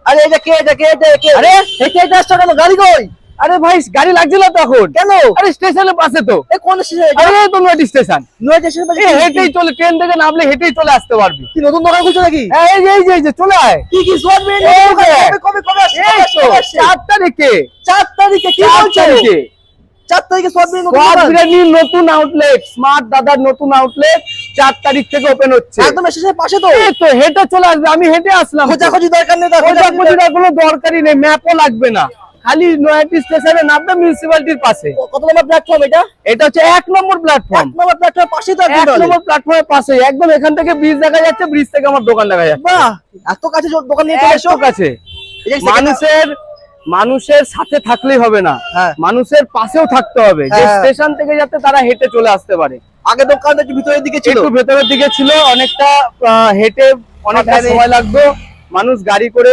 আরে এটা কে আরে এটা আসছে কেন? গাড়ি কই? আরে ভাই গাড়ি লাগছিল তো এখন। কেন? আরে স্টেশনের পাশে তো। এই কোন স্টেশন? আরে তো নয়টি স্টেশন। নয়টা স্টেশন পাশে হেঁটেই চলে, ট্রেন থেকে নামলে হেঁটেই চলে আসতে পারবি। কি নতুন দোকান খুলছো নাকি? এই যে চলে আয়। কি সোয়াবিন? এই যে। কবে আসছে? এই তো 4 তারিখে। 4 তারিখে কি 4 বলছো? তারিখে 4 তারিখে সোয়াবিন নতুন স্মার্ট দোকান? বিরিয়ানির নতুন আউটলেট, স্মার্ট দাদার নতুন আউটলেট 4 তারিখ থেকে ওপেন হচ্ছে। একদম স্টেশনের পাশে তো। এই তো হেঁটে চলে আসবে, আমি হেঁটে আসলাম। খোঁজাখুঁজি দরকার নেই, খোঁজাখুঁজির কোনো দরকারই নেই, ম্যাপও লাগবে না। খালি নয়াটি স্টেশনে নামবে, মিউনিসিপ্যালিটির পাশে। কত নম্বর প্ল্যাটফর্ম এটা? এটা হচ্ছে 1 নম্বর প্ল্যাটফর্ম। 1 নম্বর প্ল্যাটফর্মের পাশেই তো 1 নম্বর প্ল্যাটফর্মের পাশে, একদম এখান থেকে ব্রিজ দেখা যাচ্ছে, ব্রিজ থেকে আমার দোকান দেখা যাচ্ছে। বাহ, এত কাছে দোকান নিয়ে চলে এসো। এত কাছে। মানুষের সাথে থাকলেই হবে না, হ্যাঁ। মানুষের পাশেও থাকতে হবে, যে হ্যাঁ। স্টেশন থেকে যাতে তারা হেঁটে চলে আসতে পারে। আগে দোকানটা একটু ভিতরের দিকে ছিল, একটু ভেতরের দিকে ছিল, অনেকটা হেঁটে অনেকটা সময় লাগতো, মানুষ গাড়ি করে